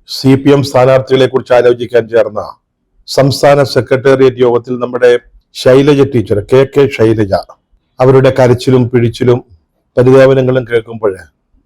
CPM സ്ഥാനാർത്ഥികളെ കുറിച്ച് ആലോചിക്കാൻ ചേർന്ന സംസ്ഥാന സെക്രട്ടേറിയറ്റ് യോഗത്തിൽ നമ്മുടെ ശൈലജ ടീച്ചർ KK ശൈലജ അവരുടെ കരച്ചിലും പിഴിച്ചിലും പരിദേവനങ്ങളും കേൾക്കുമ്പോൾ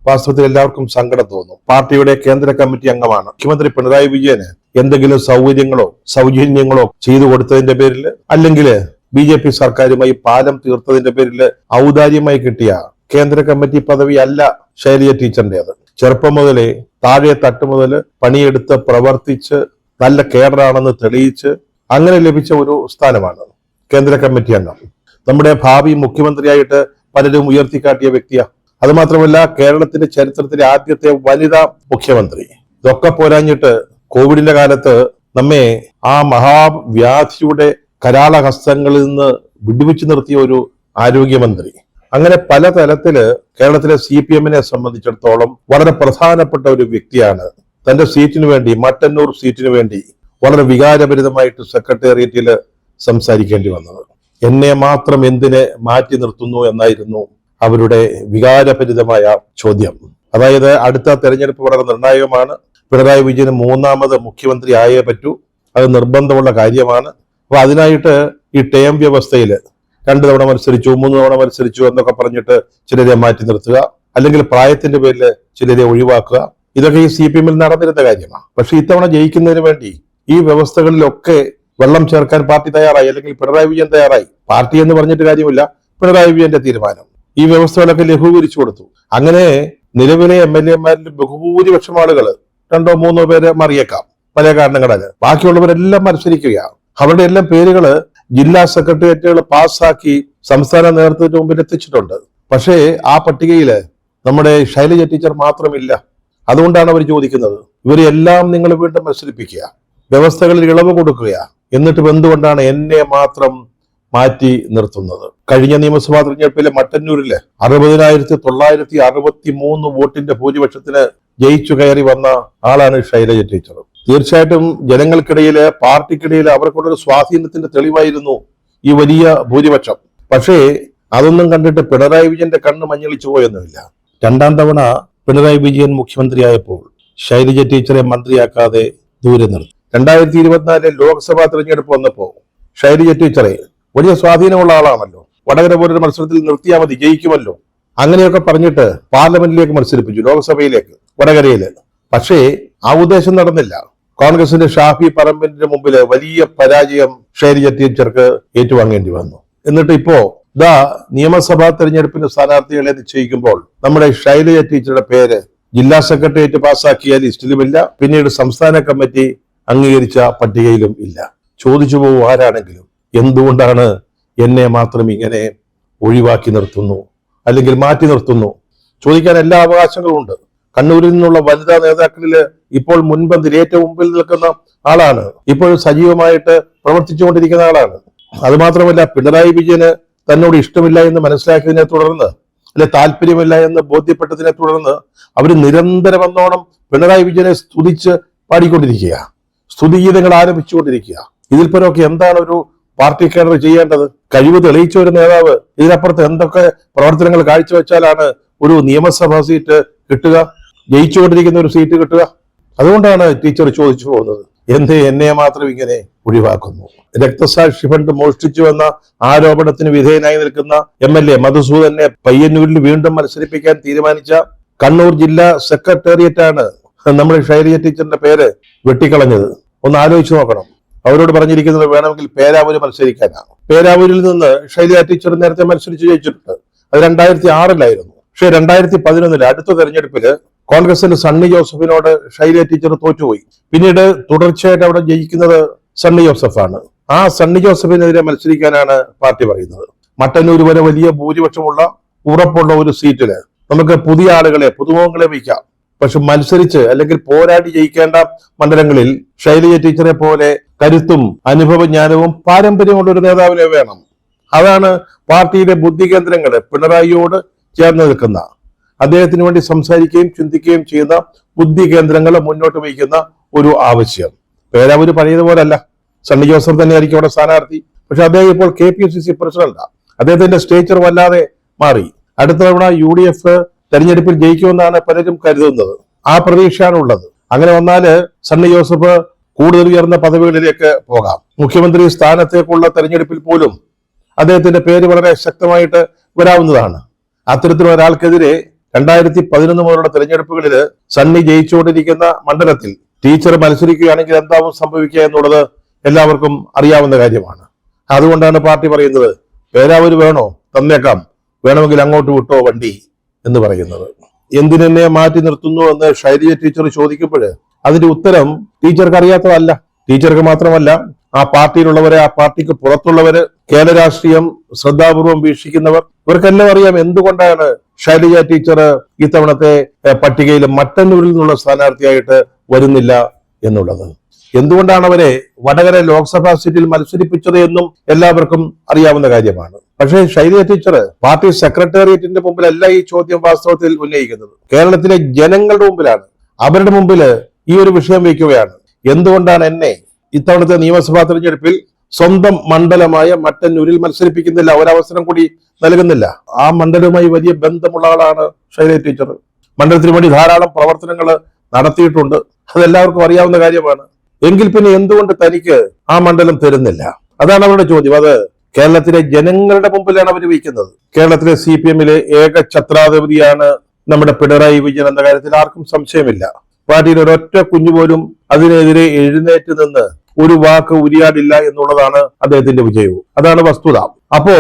വാസ്തവത്തിൽ എല്ലാവർക്കും സങ്കടം തോന്നും. പാർട്ടിയുടെ കേന്ദ്ര കമ്മിറ്റി അംഗമാണ്. മുഖ്യമന്ത്രി പിണറായി വിജയന് എന്തെങ്കിലും സൗകര്യങ്ങളോ സൗജന്യങ്ങളോ ചെയ്തു കൊടുത്തതിന്റെ പേരിൽ, അല്ലെങ്കിൽ BJP സർക്കാരുമായി പാലം തീർത്തതിന്റെ പേരിൽ ഔദാര്യമായി കിട്ടിയ കേന്ദ്ര കമ്മിറ്റി പദവി അല്ല ശൈലജ ടീച്ചറിന്റേത്. ചെറുപ്പം മുതലേ താഴെ തട്ട് മുതൽ പണിയെടുത്ത് പ്രവർത്തിച്ച് നല്ല കേഡറാണെന്ന് തെളിയിച്ച് അങ്ങനെ ലഭിച്ച ഒരു സ്ഥാനമാണ് കേന്ദ്ര കമ്മിറ്റി അംഗം. നമ്മുടെ ഭാവി മുഖ്യമന്ത്രിയായിട്ട് പലരും ഉയർത്തിക്കാട്ടിയ വ്യക്തിയാണ്. അതുമാത്രമല്ല, കേരളത്തിന്റെ ചരിത്രത്തിലെ ആദ്യത്തെ വനിതാ മുഖ്യമന്ത്രി. ഇതൊക്കെ പോരാഞ്ഞിട്ട് കോവിഡിന്റെ കാലത്ത് നമ്മെ ആ മഹാവ്യാധിയുടെ കരാളഹസ്തങ്ങളിൽ നിന്ന് വിടുവിച്ചു നിർത്തിയ ഒരു ആരോഗ്യമന്ത്രി. അങ്ങനെ പല തലത്തില് കേരളത്തിലെ CPM-നെ സംബന്ധിച്ചിടത്തോളം വളരെ പ്രധാനപ്പെട്ട ഒരു വ്യക്തിയാണ്. തന്റെ സീറ്റിന് വേണ്ടി, മട്ടന്നൂർ സീറ്റിന് വേണ്ടി വളരെ വികാരഭരിതമായിട്ട് സെക്രട്ടേറിയറ്റിൽ സംസാരിക്കേണ്ടി വന്നത്. എന്നെ മാത്രം എന്തിനെ മാറ്റി നിർത്തുന്നു എന്നായിരുന്നു അവരുടെ വികാരഭരിതമായ ചോദ്യം. അതായത് അടുത്ത തെരഞ്ഞെടുപ്പ് വളരെ നിർണായകമാണ്. പിണറായി വിജയന് മൂന്നാമത് മുഖ്യമന്ത്രി ആയേ പറ്റൂ, അത് നിർബന്ധമുള്ള കാര്യമാണ്. അപ്പൊ അതിനായിട്ട് ഈ ടേം വ്യവസ്ഥയിൽ 2 തവണ മത്സരിച്ചു, 3 തവണ മത്സരിച്ചു എന്നൊക്കെ പറഞ്ഞിട്ട് ചിലരെ മാറ്റി നിർത്തുക, അല്ലെങ്കിൽ പ്രായത്തിന്റെ പേരിൽ ചിലരെ ഒഴിവാക്കുക, ഇതൊക്കെ ഈ CPM-ൽ നടന്നിരുന്ന കാര്യമാണ്. പക്ഷെ ഇത്തവണ ജയിക്കുന്നതിന് വേണ്ടി ഈ വ്യവസ്ഥകളിലൊക്കെ വെള്ളം ചേർക്കാൻ പാർട്ടി തയ്യാറായി, അല്ലെങ്കിൽ പിണറായി വിജയൻ തയ്യാറായി. പാർട്ടി എന്ന് പറഞ്ഞിട്ട് കാര്യമില്ല, പിണറായി വിജയന്റെ തീരുമാനം. ഈ വ്യവസ്ഥകളൊക്കെ ലഘൂകരിച്ചു കൊടുത്തു. അങ്ങനെ നിലവിലെ MLA-മാരിൽ ബഹുഭൂരിപക്ഷം ആളുകൾ 2 or 3 പേര് മറിയേക്കാം പല കാരണങ്ങളാൽ. ബാക്കിയുള്ളവരെല്ലാം മത്സരിക്കുകയാണ്. അവരുടെ എല്ലാം പേരുകള് ജില്ലാ സെക്രട്ടേറിയറ്റുകൾ പാസ്സാക്കി സംസ്ഥാന നേതൃത്വത്തിന് മുമ്പിൽ എത്തിച്ചിട്ടുണ്ട്. പക്ഷേ ആ പട്ടികയില് നമ്മുടെ ശൈലജ ടീച്ചർ മാത്രമില്ല. അതുകൊണ്ടാണ് അവർ ചോദിക്കുന്നത്, ഇവരെല്ലാം നിങ്ങൾ വീണ്ടും മത്സരിപ്പിക്കുക, വ്യവസ്ഥകളിൽ ഇളവ് കൊടുക്കുക, എന്നിട്ട് എന്തുകൊണ്ടാണ് എന്നെ മാത്രം മാറ്റി നിർത്തുന്നത്? കഴിഞ്ഞ നിയമസഭാ തെരഞ്ഞെടുപ്പിലെ മട്ടന്നൂരില് 60,963 വോട്ടിന്റെ ഭൂരിപക്ഷത്തിന് ജയിച്ചു കയറി വന്ന ആളാണ് ശൈലജ ടീച്ചർ. തീർച്ചയായിട്ടും ജനങ്ങൾക്കിടയില്, പാർട്ടിക്കിടയിൽ അവർക്കുള്ളൊരു സ്വാധീനത്തിന്റെ തെളിവായിരുന്നു ഈ വലിയ ഭൂരിപക്ഷം. പക്ഷേ അതൊന്നും കണ്ടിട്ട് പിണറായി വിജയന്റെ കണ്ണ് മഞ്ഞളിച്ചു പോയൊന്നുമില്ല. 2ാം തവണ പിണറായി വിജയൻ മുഖ്യമന്ത്രിയായപ്പോൾ ശൈലജ ടീച്ചറെ മന്ത്രിയാക്കാതെ ദൂരെ നിർത്തി. 2024 ലോക്സഭാ തെരഞ്ഞെടുപ്പ് വന്നപ്പോ ശൈലജ ടീച്ചറെ, വലിയ സ്വാധീനമുള്ള ആളാണല്ലോ, വടകര പോലൊരു മത്സരത്തിൽ നിർത്തിയാൽ മതി, ജയിക്കുമല്ലോ, അങ്ങനെയൊക്കെ പറഞ്ഞിട്ട് പാർലമെന്റിലേക്ക് മത്സരിപ്പിച്ചു, ലോക്സഭയിലേക്ക്, വടകരയില്. പക്ഷേ ആ ഉദ്ദേശം നടന്നില്ല. കോൺഗ്രസിന്റെ ഷാഫി പറമ്പിന്റെ മുമ്പില് വലിയ പരാജയം ശൈലജ ടീച്ചർക്ക് ഏറ്റുവാങ്ങേണ്ടി വന്നു. എന്നിട്ട് ഇപ്പോ നിയമസഭാ തെരഞ്ഞെടുപ്പിന് സ്ഥാനാർത്ഥികളെ നിശ്ചയിക്കുമ്പോൾ നമ്മുടെ ശൈലജ ടീച്ചറുടെ പേര് ജില്ലാ സെക്രട്ടേറിയറ്റ് പാസ്സാക്കിയ ലിസ്റ്റിലുമില്ല, പിന്നീട് സംസ്ഥാന കമ്മിറ്റി അംഗീകരിച്ച പട്ടികയിലും ഇല്ല. ചോദിച്ചു പോകും ആരാണെങ്കിലും, എന്തുകൊണ്ടാണ് എന്നെ മാത്രം ഇങ്ങനെ ഒഴിവാക്കി നിർത്തുന്നു, അല്ലെങ്കിൽ മാറ്റി നിർത്തുന്നു? ചോദിക്കാൻ എല്ലാ അവകാശങ്ങളും ഉണ്ട്. കണ്ണൂരിൽ നിന്നുള്ള വനിതാ നേതാക്കളിൽ ഇപ്പോൾ മുൻപന്തിൽ, ഏറ്റവും മുമ്പിൽ നിൽക്കുന്ന ആളാണ്. ഇപ്പോഴും സജീവമായിട്ട് പ്രവർത്തിച്ചുകൊണ്ടിരിക്കുന്ന ആളാണ്. അതുമാത്രമല്ല, പിണറായി വിജയന് തന്നോട് ഇഷ്ടമില്ല എന്ന് മനസ്സിലാക്കിയതിനെ തുടർന്ന്, അല്ലെ താല്പര്യമില്ല എന്ന് ബോധ്യപ്പെട്ടതിനെ തുടർന്ന് അവർ നിരന്തരം എന്നോണം പിണറായി വിജയനെ സ്തുതിച്ച് പാടിക്കൊണ്ടിരിക്കുക, സ്തുതിഗീതങ്ങൾ ആരംഭിച്ചുകൊണ്ടിരിക്കുക. ഇതിൽ പരമൊക്കെ എന്താണ് ഒരു പാർട്ടി കേഡർ ചെയ്യേണ്ടത്? കഴിവ് തെളിയിച്ച ഒരു നേതാവ് ഇതിനപ്പുറത്ത് എന്തൊക്കെ പ്രവർത്തനങ്ങൾ കാഴ്ചവെച്ചാലാണ് ഒരു നിയമസഭാ സീറ്റ് കിട്ടുക, ജയിച്ചുകൊണ്ടിരിക്കുന്ന ഒരു സീറ്റ് കിട്ടുക? അതുകൊണ്ടാണ് ടീച്ചർ ചോദിച്ചു പോകുന്നത്, എന്തേ എന്നെ മാത്രം ഇങ്ങനെ ഒഴിവാക്കുന്നു? രക്തസാക്ഷി ഫണ്ട് മോഷ്ടിച്ചു എന്ന ആരോപണത്തിന് വിധേയനായി നിൽക്കുന്ന MLA മധുസൂദനെ പയ്യന്നൂരിൽ വീണ്ടും മത്സരിപ്പിക്കാൻ തീരുമാനിച്ച കണ്ണൂർ ജില്ലാ സെക്രട്ടേറിയറ്റാണ് നമ്മുടെ ശൈലജ ടീച്ചറിന്റെ പേര് വെട്ടിക്കളഞ്ഞത്. ഒന്ന് ആലോചിച്ച് നോക്കണം. അവരോട് പറഞ്ഞിരിക്കുന്നത് വേണമെങ്കിൽ പേരാവൂര് മത്സരിക്കാനാണ്. പേരാവൂരിൽ നിന്ന് ശൈലജ ടീച്ചർ നേരത്തെ മത്സരിച്ച് ജയിച്ചിട്ടുണ്ട്. അത് 2006-ലായിരുന്നു. പക്ഷെ 2011 അടുത്ത തെരഞ്ഞെടുപ്പില് കോൺഗ്രസിന്റെ സണ്ണി ജോസഫിനോട് ശൈലജ ടീച്ചർ തോറ്റുപോയി. പിന്നീട് തുടർച്ചയായിട്ട് അവിടെ ജയിക്കുന്നത് സണ്ണി ജോസഫാണ്. ആ സണ്ണി ജോസഫിനെതിരെ മത്സരിക്കാനാണ് പാർട്ടി പറയുന്നത്. മട്ടന്നൂർ വരെ വലിയ ഭൂരിപക്ഷമുള്ള ഉറപ്പുള്ള ഒരു സീറ്റില് നമുക്ക് പുതിയ ആളുകളെ, പുതുമുഖങ്ങളെ വയ്ക്കാം. പക്ഷെ മത്സരിച്ച് അല്ലെങ്കിൽ പോരാടി ജയിക്കേണ്ട മണ്ഡലങ്ങളിൽ ശൈലജ ടീച്ചറെ പോലെ കരുത്തും അനുഭവജ്ഞാനവും പാരമ്പര്യമുള്ള ഒരു നേതാവിനെ വേണം. അതാണ് പാർട്ടിയിലെ ബുദ്ധി കേന്ദ്രങ്ങള് പിണറായിയോട് ചേർന്ന് നിൽക്കുന്ന, അദ്ദേഹത്തിന് വേണ്ടി സംസാരിക്കുകയും ചിന്തിക്കുകയും ചെയ്യുന്ന ബുദ്ധി കേന്ദ്രങ്ങൾ മുന്നോട്ട് വയ്ക്കുന്ന ഒരു ആവശ്യം. പേരാവൂര് പഴയതുപോലല്ല. സണ്ണി ജോസഫ് തന്നെയായിരിക്കും അവിടെ സ്ഥാനാർത്ഥി. പക്ഷെ അദ്ദേഹം ഇപ്പോൾ KPCC പ്രസിഡന്റാണ്. അദ്ദേഹത്തിന്റെ സ്റ്റേച്ചർ വല്ലാതെ മാറി. അടുത്ത തവണ UDF തെരഞ്ഞെടുപ്പിൽ ജയിക്കുമെന്നാണ് പലരും കരുതുന്നത്. ആ പ്രതീക്ഷയാണ് ഉള്ളത്. അങ്ങനെ വന്നാല് സണ്ണി ജോസഫ് കൂടുതൽ ഉയർന്ന പദവികളിലേക്ക് പോകാം. മുഖ്യമന്ത്രി സ്ഥാനത്തേക്കുള്ള തെരഞ്ഞെടുപ്പിൽ പോലും അദ്ദേഹത്തിന്റെ പേര് വളരെ ശക്തമായിട്ട് വരാവുന്നതാണ്. അത്തരത്തിലുള്ള ഒരാൾക്കെതിരെ 2011 മുതലുള്ള തെരഞ്ഞെടുപ്പുകളിൽ സണ്ണി ജയിച്ചുകൊണ്ടിരിക്കുന്ന മണ്ഡലത്തിൽ ടീച്ചർ മത്സരിക്കുകയാണെങ്കിൽ എന്താവും സംഭവിക്കുക എന്നുള്ളത് എല്ലാവർക്കും അറിയാവുന്ന കാര്യമാണ്. അതുകൊണ്ടാണ് പാർട്ടി പറയുന്നത് പേരാവൂര് വേണോ, തന്നേക്കാം, വേണമെങ്കിൽ അങ്ങോട്ട് വിട്ടോ വണ്ടി എന്ന് പറയുന്നത്. എന്തിനെന്നെ മാറ്റി നിർത്തുന്നു എന്ന് ശൈലജ ടീച്ചർ ചോദിക്കുമ്പോൾ അതിന്റെ ഉത്തരം ടീച്ചർക്ക് അറിയാത്തതല്ല. ടീച്ചർക്ക് മാത്രമല്ല, ആ പാർട്ടിയിലുള്ളവരെ, ആ പാർട്ടിക്ക് പുറത്തുള്ളവര്, കേരള രാഷ്ട്രീയം ശ്രദ്ധാപൂർവം വീക്ഷിക്കുന്നവർ, ഇവർക്കെല്ലാം അറിയാം എന്തുകൊണ്ടാണ് ശൈലജ ടീച്ചർ ഇത്തവണത്തെ പട്ടികയിൽ മട്ടന്നൂരിൽ നിന്നുള്ള സ്ഥാനാർത്ഥിയായിട്ട് വരുന്നില്ല എന്നുള്ളത്. എന്തുകൊണ്ടാണ് അവരെ വടകര ലോക്സഭാ സീറ്റിൽ മത്സരിപ്പിച്ചത് എന്നും എല്ലാവർക്കും അറിയാവുന്ന കാര്യമാണ്. പക്ഷേ ശൈലജ ടീച്ചർ പാർട്ടി സെക്രട്ടേറിയറ്റിന്റെ മുമ്പിലല്ല ഈ ചോദ്യം വാസ്തവത്തിൽ ഉന്നയിക്കുന്നത്. കേരളത്തിലെ ജനങ്ങളുടെ മുമ്പിലാണ്. അവരുടെ മുമ്പിൽ ഈ ഒരു വിഷയം വയ്ക്കുകയാണ്. എന്തുകൊണ്ടാണ് എന്നെ ഇത്തവണത്തെ നിയമസഭാ തെരഞ്ഞെടുപ്പിൽ സ്വന്തം മണ്ഡലമായ മട്ടന്നൂരിൽ മത്സരിപ്പിക്കുന്നില്ല, ഒരവസരം കൂടി നൽകുന്നില്ല? ആ മണ്ഡലവുമായി വലിയ ബന്ധമുള്ള ആളാണ് ശൈലജ ടീച്ചർ. മണ്ഡലത്തിന് വേണ്ടി ധാരാളം പ്രവർത്തനങ്ങൾ നടത്തിയിട്ടുണ്ട്. അതെല്ലാവർക്കും അറിയാവുന്ന കാര്യമാണ്. എങ്കിൽ പിന്നെ എന്തുകൊണ്ട് തനിക്ക് ആ മണ്ഡലം തരുന്നില്ല? അതാണ് അവരുടെ ചോദ്യം. അത് കേരളത്തിലെ ജനങ്ങളുടെ മുമ്പിലാണ് അവർ വയ്ക്കുന്നത്. കേരളത്തിലെ CPM-ലെ ഏക ഛത്രാധിപതിയാണ് നമ്മുടെ പിണറായി വിജയൻ എന്ന കാര്യത്തിൽ ആർക്കും സംശയമില്ല. പാർട്ടിയിൽ ഒരൊറ്റ കുഞ്ഞുപോലും അതിനെതിരെ എഴുന്നേറ്റ് നിന്ന് ഒരു വാക്ക് ഉരിയാടില്ല എന്നുള്ളതാണ് അദ്ദേഹത്തിന്റെ വിജയവും. അതാണ് വസ്തുത. അപ്പോ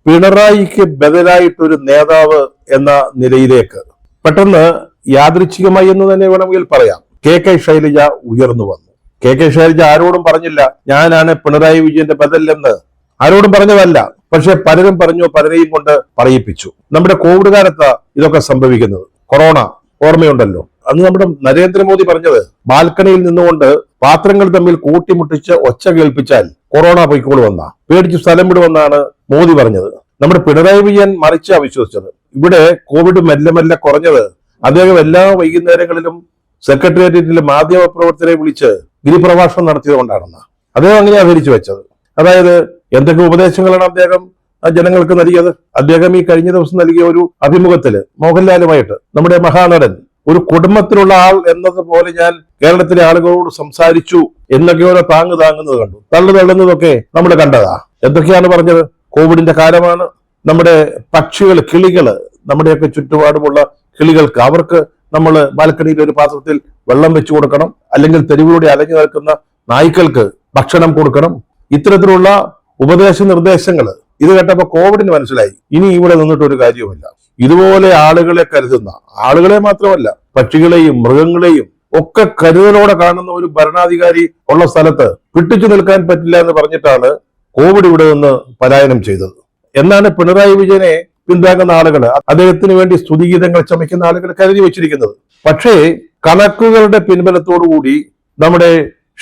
പിണറായിക്ക് ബദലായിട്ടൊരു നേതാവ് എന്ന നിലയിലേക്ക് പെട്ടെന്ന് യാദൃച്ഛികമായി എന്ന് തന്നെ വേണമെങ്കിൽ പറയാം KK ശൈലജ ഉയർന്നു വന്നു. KK ശൈലജ ആരോടും പറഞ്ഞില്ല ഞാനാണ് പിണറായി വിജയന്റെ ബദലെന്ന്, ആരോടും പറഞ്ഞതല്ല. പക്ഷെ പലരും പറഞ്ഞു, പലരെയും കൊണ്ട് പറയിപ്പിച്ചു. നമ്മുടെ കോവിഡ് കാലത്ത് ഇതൊക്കെ സംഭവിക്കുന്നത്. കൊറോണ ഓർമ്മയുണ്ടല്ലോ. അന്ന് നമ്മുടെ നരേന്ദ്രമോദി പറഞ്ഞത് ബാൽക്കണിയിൽ നിന്നുകൊണ്ട് പാത്രങ്ങൾ തമ്മിൽ കൂട്ടിമുട്ടിച്ച് ഒച്ച കേൾപ്പിച്ചാൽ കൊറോണ പൊയ്ക്കോളുമെന്ന, പേടിച്ച് സ്ഥലം വിടുമെന്നാണ് മോദി പറഞ്ഞത്. നമ്മുടെ പിണറായി വിജയൻ മറിച്ചാ വിശ്വസിച്ചത്. ഇവിടെ കോവിഡ് മെല്ലെ മെല്ലെ കുറഞ്ഞത് അദ്ദേഹം എല്ലാ വൈകുന്നേരങ്ങളിലും സെക്രട്ടേറിയറ്റിലെ മാധ്യമ പ്രവർത്തകരെ വിളിച്ച് ഗിരിപ്രഭാഷണം നടത്തിയത് കൊണ്ടാണെന്ന് അദ്ദേഹം അങ്ങനെയാണ് ധരിച്ചു വെച്ചത്. അതായത് എന്തൊക്കെ ഉപദേശങ്ങളാണ് അദ്ദേഹം ജനങ്ങൾക്ക് നൽകിയത്? അദ്ദേഹം ഈ കഴിഞ്ഞ ദിവസം നൽകിയ ഒരു അഭിമുഖത്തില് മോഹൻലാലുമായിട്ട് നമ്മുടെ മഹാനടൻ ഒരു കുടുംബത്തിലുള്ള ആൾ എന്നതുപോലെ ഞാൻ കേരളത്തിലെ ആളുകളോട് സംസാരിച്ചു എന്നൊക്കെ ഓരോ താങ്ങുന്നത് കണ്ടു. തള്ളുന്നതൊക്കെ നമ്മൾ കണ്ടതാ. എന്തൊക്കെയാണ് പറഞ്ഞത്? കോവിഡിന്റെ കാലമാണ്, നമ്മുടെ പക്ഷികൾ, കിളികള്, നമ്മുടെയൊക്കെ ചുറ്റുപാടുമുള്ള കിളികൾക്ക്, അവർക്ക് നമ്മൾ ബാൽക്കണിയിൽ ഒരു പാത്രത്തിൽ വെള്ളം വെച്ചു കൊടുക്കണം, അല്ലെങ്കിൽ തെരുവിലൂടെ അലഞ്ഞു നിൽക്കുന്ന നായ്ക്കൾക്ക് ഭക്ഷണം കൊടുക്കണം. ഇത്തരത്തിലുള്ള ഉപദേശ നിർദ്ദേശങ്ങൾ ഇത് കേട്ടപ്പോ കോവിഡിന് മനസ്സിലായി ഇനി ഇവിടെ നിന്നിട്ട് ഒരു കാര്യവുമില്ല. ഇതുപോലെ ആളുകളെ കരുതുന്ന, ആളുകളെ മാത്രമല്ല പക്ഷികളെയും മൃഗങ്ങളെയും ഒക്കെ കരുതലോടെ കാണുന്ന ഒരു ഭരണാധികാരി ഉള്ള സ്ഥലത്ത് പിടിച്ചു നിൽക്കാൻ പറ്റില്ല എന്ന് പറഞ്ഞിട്ടാണ് കോവിഡ് ഇവിടെ നിന്ന് പലായനം ചെയ്തത് എന്നാണ് പിണറായി വിജയനെ പിന്താങ്ങുന്ന ആളുകൾ, അദ്ദേഹത്തിന് വേണ്ടി സ്തുതിഗീതങ്ങൾ ചമയ്ക്കുന്ന ആളുകൾ കരുതി വെച്ചിരിക്കുന്നത്. പക്ഷേ കണക്കുകളുടെ പിൻബലത്തോടുകൂടി നമ്മുടെ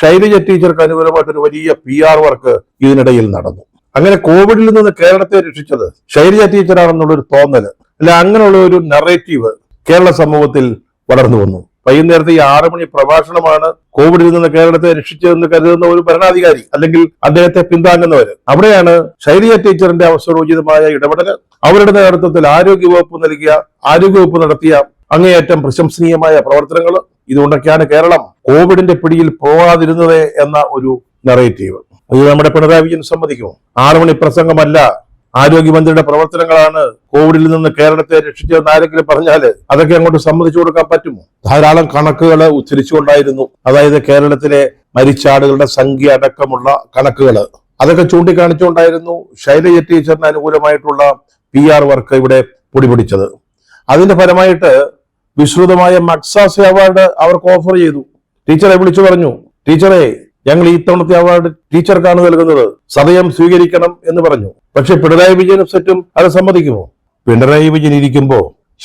ശൈലജ ടീച്ചർക്ക് അനുകൂലമായിട്ടൊരു വലിയ PR വർക്ക് ഇതിനിടയിൽ നടന്നു. അങ്ങനെ കോവിഡിൽ നിന്ന് കേരളത്തെ രക്ഷിച്ചത് ശൈലജ ടീച്ചറാണെന്നുള്ളൊരു തോന്നല്, അല്ല അങ്ങനെയുള്ള ഒരു നറേറ്റീവ് കേരള സമൂഹത്തിൽ വളർന്നു വന്നു. വൈകുന്നേരത്തെ ഈ 6 മണി പ്രഭാഷണമാണ് കോവിഡിൽ നിന്ന് കേരളത്തെ രക്ഷിച്ചതെന്ന് കരുതുന്ന ഒരു ഭരണാധികാരി അല്ലെങ്കിൽ അദ്ദേഹത്തെ പിന്താങ്ങുന്നവര്. അവിടെയാണ് ശൈലജ ടീച്ചറിന്റെ അവസരോചിതമായ ഇടപെടൽ, അവരുടെ നേതൃത്വത്തിൽ ആരോഗ്യവകുപ്പ് നടത്തിയ അങ്ങേയറ്റം പ്രശംസനീയമായ പ്രവർത്തനങ്ങൾ, ഇതുകൊണ്ടൊക്കെയാണ് കേരളം കോവിഡിന്റെ പിടിയിൽ പോകാതിരുന്നത് എന്ന ഒരു നറേറ്റീവ്. ഇത് നമ്മുടെ പിണറായി വിജയൻ സമ്മതിക്കുമോ? 6 മണി പ്രസംഗമല്ല, ആരോഗ്യമന്ത്രിയുടെ പ്രവർത്തനങ്ങളാണ് കോവിഡിൽ നിന്ന് കേരളത്തെ രക്ഷിച്ചതെന്ന് ആരെങ്കിലും പറഞ്ഞാല് അതൊക്കെ അങ്ങോട്ട് സമ്മതിച്ചു കൊടുക്കാൻ പറ്റുമോ? ധാരാളം കണക്കുകൾ ഉദ്ധരിച്ചുകൊണ്ടായിരുന്നു. അതായത് കേരളത്തിലെ മരിച്ച ആളുകളുടെ സംഖ്യ അടക്കമുള്ള കണക്കുകൾ അതൊക്കെ ചൂണ്ടിക്കാണിച്ചുകൊണ്ടായിരുന്നു ശൈലജ ടീച്ചറിന് അനുകൂലമായിട്ടുള്ള PR വർക്ക് ഇവിടെ പൊടിപിടിച്ചത്. അതിന്റെ ഫലമായിട്ട് വിശ്രുതമായ മക്സാസെ അവാർഡ് അവർക്ക് ഓഫർ ചെയ്തു. ടീച്ചറെ വിളിച്ചു പറഞ്ഞു, ടീച്ചറെ ഞങ്ങൾ ഈ തവണത്തെ അവാർഡ് ടീച്ചർക്കാണ് നൽകുന്നത്, സദയം സ്വീകരിക്കണം എന്ന് പറഞ്ഞു. പക്ഷെ പിണറായി വിജയനും സെറ്റും അത് സമ്മതിക്കുമോ? പിണറായി വിജയൻ ഇരിക്കുമ്പോ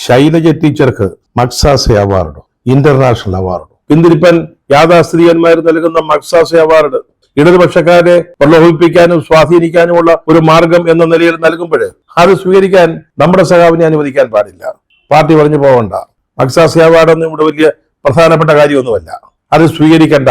ശൈലജ ടീച്ചർക്ക് മക്സാസെ അവാർഡ്, ഇന്റർനാഷണൽ അവാർഡ്, പിന്തിരിപ്പൻ യാഥാസ്ഥിതികന്മാർ നൽകുന്ന മക്സാസെ അവാർഡ് ഇടതുപക്ഷക്കാരെ പ്രലോഭിപ്പിക്കാനും സ്വാധീനിക്കാനുമുള്ള ഒരു മാർഗം എന്ന നിലയിൽ നൽകുമ്പോൾ അത് സ്വീകരിക്കാൻ നമ്മുടെ സഖാവിനെ അനുവദിക്കാൻ പാടില്ല. പാർട്ടി പറഞ്ഞു പോകണ്ട, മക്സാസെ അവാർഡൊന്നും ഇവിടെ വലിയ പ്രധാനപ്പെട്ട കാര്യമൊന്നുമല്ല, അത് സ്വീകരിക്കണ്ട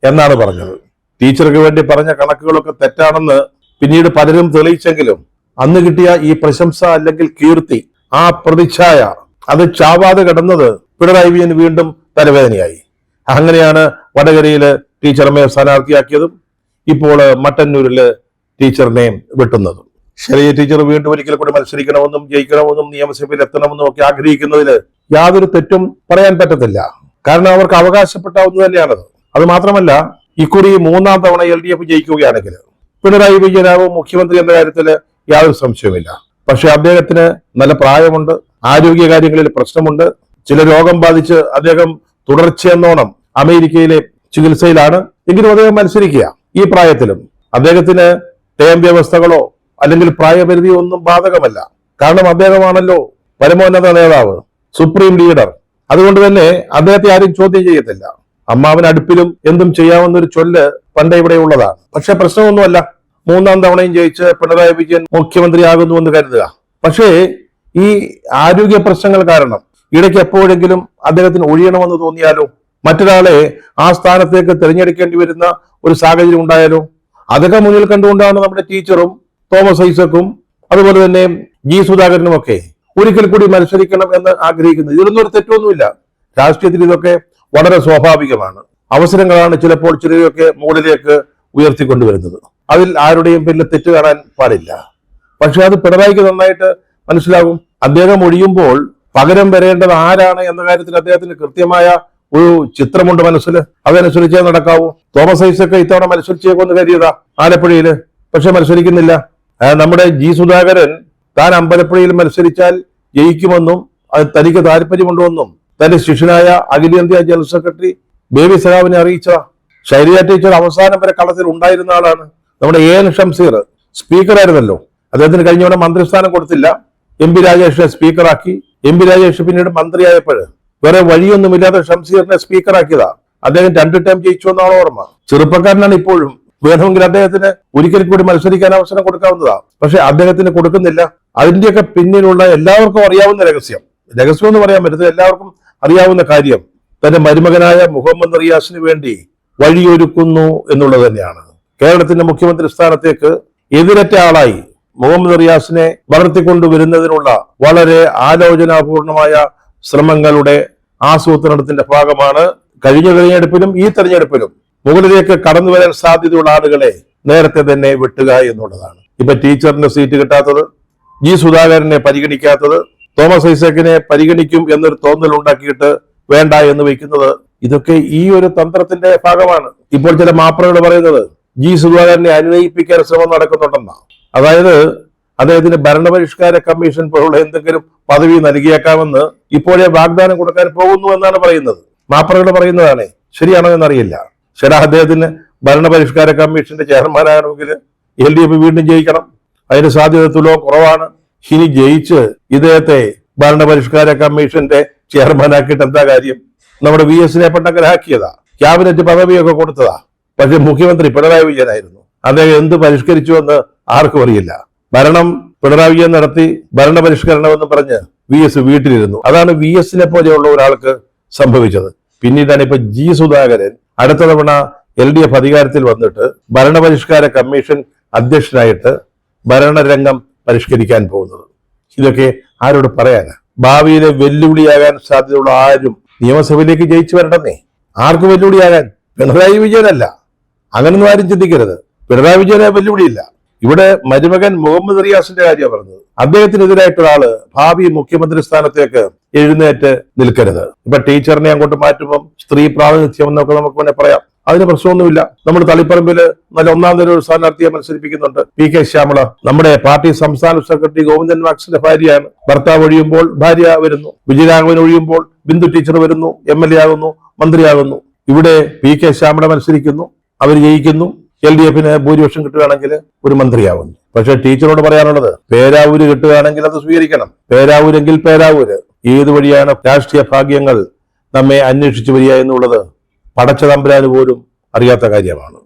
എന്നാണ് പറഞ്ഞത്. ടീച്ചർക്ക് വേണ്ടി പറഞ്ഞ കണക്കുകളൊക്കെ തെറ്റാണെന്ന് പിന്നീട് പലരും തെളിയിച്ചെങ്കിലും അന്ന് കിട്ടിയ ഈ പ്രശംസ അല്ലെങ്കിൽ കീർത്തി, ആ പ്രതിച്ഛായ, അത് ചാവാതെ കിടന്നത് പിണറായി വിജയൻ വീണ്ടും തലവേദനയായി. അങ്ങനെയാണ് വടകരയില് ടീച്ചറമ്മയെ സ്ഥാനാർത്ഥിയാക്കിയതും ഇപ്പോൾ മട്ടന്നൂരില് ടീച്ചറിനെ വെട്ടുന്നതും. ശൈലജ ടീച്ചർ വീണ്ടും ഒരിക്കൽ കൂടി മത്സരിക്കണമെന്നും ജയിക്കണമെന്നും നിയമസഭയിൽ എത്തണമെന്നും ഒക്കെ ആഗ്രഹിക്കുന്നതിൽ യാതൊരു തെറ്റും പറയാൻ പറ്റത്തില്ല. കാരണം അവർക്ക് അവകാശപ്പെട്ട ഒന്ന് തന്നെയാണത്. അത് മാത്രമല്ല, ഇക്കുറി 3ാം തവണ LDF ജയിക്കുകയാണെങ്കിൽ പിണറായി വിജയനാവും മുഖ്യമന്ത്രി എന്ന കാര്യത്തിൽ യാതൊരു സംശയവുമില്ല. പക്ഷെ അദ്ദേഹത്തിന് നല്ല പ്രായമുണ്ട്, ആരോഗ്യകാര്യങ്ങളിൽ പ്രശ്നമുണ്ട്, ചില രോഗം ബാധിച്ച് അദ്ദേഹം തുടർച്ചയെന്നോണം അമേരിക്കയിലെ ചികിത്സയിലാണ്. എങ്കിലും അദ്ദേഹം മത്സരിക്കുക. ഈ പ്രായത്തിലും അദ്ദേഹത്തിന് ടേം വ്യവസ്ഥകളോ അല്ലെങ്കിൽ പ്രായപരിധിയോ ഒന്നും ബാധകമല്ല. കാരണം അദ്ദേഹമാണല്ലോ പരമോന്നത നേതാവ്, സുപ്രീം ലീഡർ. അതുകൊണ്ട് തന്നെ അദ്ദേഹത്തെ ആരും ചോദ്യം ചെയ്യത്തില്ല. അമ്മാവൻ അടുപ്പിലും എന്തും ചെയ്യാവുന്നൊരു ചൊല്ല് പണ്ടേ ഇവിടെ ഉള്ളതാണ്. പക്ഷെ പ്രശ്നമൊന്നുമല്ല, 3ാം തവണയും ജയിച്ച് പിണറായി വിജയൻ മുഖ്യമന്ത്രിയാകുന്നു എന്ന് കരുതുക. പക്ഷേ ഈ ആരോഗ്യ പ്രശ്നങ്ങൾ കാരണം ഇടയ്ക്ക് എപ്പോഴെങ്കിലും അദ്ദേഹത്തിന് ഒഴിയണമെന്ന് തോന്നിയാലോ, മറ്റൊരാളെ ആ സ്ഥാനത്തേക്ക് തിരഞ്ഞെടുക്കേണ്ടി വരുന്ന ഒരു സാഹചര്യം ഉണ്ടായാലോ, അതൊക്കെ മുന്നിൽ കണ്ടുകൊണ്ടാണ് നമ്മുടെ ടീച്ചറും തോമസ് ഐസക്കും അതുപോലെ തന്നെ ജി സുധാകരനും ഒക്കെ ഒരിക്കൽ കൂടി മത്സരിക്കണം എന്ന് ആഗ്രഹിക്കുന്നത്. ഇതിലൊന്നും ഒരു തെറ്റൊന്നുമില്ല. രാഷ്ട്രീയത്തിൽ ഇതൊക്കെ വളരെ സ്വാഭാവികമാണ്. അവസരങ്ങളാണ് ചിലപ്പോൾ ചിലരെയൊക്കെ മുകളിലേക്ക് ഉയർത്തിക്കൊണ്ടുവരുന്നത്. അതിൽ ആരുടെയും പേരിൽ തെറ്റ് കാണാൻ പാടില്ല. പക്ഷെ അത് പിണറായിക്ക് നന്നായിട്ട് മനസ്സിലാകും. അദ്ദേഹം ഒഴിയുമ്പോൾ പകരം വരേണ്ടത് ആരാണ് എന്ന കാര്യത്തിൽ അദ്ദേഹത്തിന് കൃത്യമായ ഒരു ചിത്രമുണ്ട് മനസ്സിൽ. അതനുസരിച്ചേ നടക്കാവൂ. തോമസ് ഐസക്ക് ഇത്തവണ മത്സരിച്ചേക്കൊന്ന് കരുതിയതാ ആലപ്പുഴയില്, പക്ഷെ മത്സരിക്കുന്നില്ല. നമ്മുടെ ജി സുധാകരൻ താൻ അമ്പലപ്പുഴയിൽ മത്സരിച്ചാൽ ജയിക്കുമെന്നും അത് തനിക്ക് താല്പര്യമുണ്ടെന്നും തന്റെ ശിഷ്യനായ അഖിലേന്ത്യാ ജനറൽ സെക്രട്ടറി ബേബി സഖാവിനെ അറിയിച്ചതാ. ശൈലജ ടീച്ചർ അവസാനം വരെ കളത്തിൽ ഉണ്ടായിരുന്ന ആളാണ്. നമ്മുടെ AN ഷംസീർ സ്പീക്കറായിരുന്നല്ലോ. അദ്ദേഹത്തിന് കഴിഞ്ഞ മന്ത്രിസ്ഥാനം കൊടുത്തില്ല. MP രാജേഷിനെ സ്പീക്കറാക്കി. MP രാജേഷ് പിന്നീട് മന്ത്രിയായപ്പോൾ വേറെ വഴിയൊന്നുമില്ലാതെ ഷംസീറിനെ സ്പീക്കറാക്കിയതാ. അദ്ദേഹം 2 ടേം ജയിച്ചു എന്നാണ് ഓർമ്മ. ചെറുപ്പക്കാരനാണ് ഇപ്പോഴും. വേണമെങ്കിൽ അദ്ദേഹത്തിന് ഒരിക്കൽ കൂടി മത്സരിക്കാൻ അവസരം കൊടുക്കാവുന്നതാ. പക്ഷെ അദ്ദേഹത്തിന് കൊടുക്കുന്നില്ല. അതിന്റെയൊക്കെ പിന്നിലുള്ള എല്ലാവർക്കും അറിയാവുന്ന രഹസ്യം എന്ന് പറയാൻ പറ്റത്തില്ല, എല്ലാവർക്കും അറിയാവുന്ന കാര്യം തന്റെ മരുമകനായ മുഹമ്മദ് റിയാസിന് വേണ്ടി വഴിയൊരുക്കുന്നു എന്നുള്ളത് തന്നെയാണ്. കേരളത്തിന്റെ മുഖ്യമന്ത്രി സ്ഥാനത്തേക്ക് എതിരറ്റ ആളായി മുഹമ്മദ് റിയാസിനെ വളർത്തിക്കൊണ്ടുവരുന്നതിനുള്ള വളരെ ആലോചനാപൂർണമായ ശ്രമങ്ങളുടെ ആസൂത്രണത്തിന്റെ ഭാഗമാണ് കഴിഞ്ഞ തെരഞ്ഞെടുപ്പിലും ഈ തെരഞ്ഞെടുപ്പിലും മുകളിലേക്ക് കടന്നു വരാൻ സാധ്യതയുള്ള ആളുകളെ നേരത്തെ തന്നെ വെട്ടുക എന്നുള്ളതാണ്. ഇപ്പൊ ടീച്ചറിന്റെ സീറ്റ് കിട്ടാത്തത്, ജി സുധാകരനെ പരിഗണിക്കാത്തത്, തോമസ് ഐസക്കിനെ പരിഗണിക്കും എന്നൊരു തോന്നൽ ഉണ്ടാക്കിയിട്ട് വേണ്ട എന്ന് വയ്ക്കുന്നത്, ഇതൊക്കെ ഈ ഒരു തന്ത്രത്തിന്റെ ഭാഗമാണ്. ഇപ്പോൾ ചില മാപ്രകൾ പറയുന്നത് ജി സുധാകരനെ അനുനയിപ്പിക്കാൻ ശ്രമം നടക്കുന്നുണ്ടെന്നാണ്. അതായത് അദ്ദേഹത്തിന് ഭരണപരിഷ്കാര കമ്മീഷൻ പോലുള്ള എന്തെങ്കിലും പദവി നൽകിയേക്കാമെന്ന് ഇപ്പോഴേ വാഗ്ദാനം കൊടുക്കാൻ പോകുന്നു എന്നാണ് പറയുന്നത്. മാപ്രകൾ പറയുന്നതാണ്. ശരിയാണോ എന്നറിയില്ല. ശരി, അദ്ദേഹത്തിന് ഭരണപരിഷ്കാര കമ്മീഷന്റെ ചെയർമാനാകണമെങ്കിൽ LDF വീണ്ടും ജയിക്കണം. അതിന് സാധ്യത തുലോ കുറവാണ്. ഇനി ജയിച്ച് ഇദ്ദേഹത്തെ ഭരണപരിഷ്കാര കമ്മീഷന്റെ ചെയർമാനാക്കിയിട്ട് എന്താ കാര്യം? നമ്മുടെ VS-നെ പണ്ടങ്ങനാക്കിയതാ, ക്യാബിനറ്റ് പദവിയൊക്കെ കൊടുത്തതാ. പക്ഷെ മുഖ്യമന്ത്രി പിണറായി വിജയനായിരുന്നു. അദ്ദേഹം എന്ത് പരിഷ്കരിച്ചു എന്ന് ആർക്കും അറിയില്ല. ഭരണം പിണറായി വിജയൻ നടത്തി, ഭരണപരിഷ്കരണം എന്ന് പറഞ്ഞ് VS വീട്ടിലിരുന്നു. അതാണ് VS-നെ പോലെയുള്ള ഒരാൾക്ക് സംഭവിച്ചത്. പിന്നീടാണ് ഇപ്പൊ ജി സുധാകരൻ അടുത്ത തവണ LDF അധികാരത്തിൽ വന്നിട്ട് ഭരണപരിഷ്കാര കമ്മീഷൻ അധ്യക്ഷനായിട്ട് ഭരണരംഗം പരിഷ്കരിക്കാൻ പോകുന്നത്. ഇതൊക്കെ ആരോട് പറയാനാ? ഭാവിയിലെ വെല്ലുവിളിയാകാൻ സാധ്യതയുള്ള ആരും നിയമസഭയിലേക്ക് ജയിച്ചു വരണമെന്നേ. ആർക്ക് വെല്ലുവിളിയാകാൻ? പിണറായി വിജയനല്ല. അങ്ങനൊന്നും ആരും ചിന്തിക്കരുത്. പിണറായി വിജയനെ വെല്ലുവിളിയില്ല. ഇവിടെ മരുമകൻ മുഹമ്മദ് റിയാസിന്റെ കാര്യമാണ് പറഞ്ഞത്. അദ്ദേഹത്തിനെതിരായിട്ടൊരാള് ഭാവി മുഖ്യമന്ത്രി സ്ഥാനത്തേക്ക് എഴുന്നേറ്റ് നിൽക്കരുത്. ഇപ്പൊ ടീച്ചറിനെ അങ്ങോട്ട് മാറ്റുമ്പോൾ സ്ത്രീ പ്രാതിനിധ്യം എന്നൊക്കെ നമുക്ക് വേണേൽ പറയാം. അതിന് പ്രശ്നമൊന്നുമില്ല. നമ്മൾ തളിപ്പറമ്പില് നല്ല 1ാം തരം ഒരു സ്ഥാനാർത്ഥിയെ മത്സരിപ്പിക്കുന്നുണ്ട്, PK ശ്യാമള. നമ്മുടെ പാർട്ടി സംസ്ഥാന സെക്രട്ടറി ഗോവിന്ദൻ മാക്സിന്റെ ഭാര്യയാണ്. ഭർത്താവ് ഒഴിയുമ്പോൾ ഭാര്യ വരുന്നു. വിജയരാഘവൻ ഒഴിയുമ്പോൾ ബിന്ദു ടീച്ചർ വരുന്നു, MLA ആകുന്നു, മന്ത്രിയാകുന്നു. ഇവിടെ PK ശ്യാമള മത്സരിക്കുന്നു, അവർ ജയിക്കുന്നു. LDF-ന് ഭൂരിപക്ഷം കിട്ടുകയാണെങ്കിൽ ഒരു മന്ത്രിയാവുന്നു. പക്ഷെ ടീച്ചറോട് പറയാനുള്ളത്, പേരാവൂര് കിട്ടുകയാണെങ്കിൽ അത് സ്വീകരിക്കണം. പേരാവൂരെങ്കിൽ പേരാവൂര്. ഏത് വഴിയാണ് രാഷ്ട്രീയ ഭാഗ്യങ്ങൾ നമ്മെ അന്വേഷിച്ചു വരിക എന്നുള്ളത് പടച്ച തമ്പുരാന് പോലും അറിയാത്ത കാര്യമാണ്.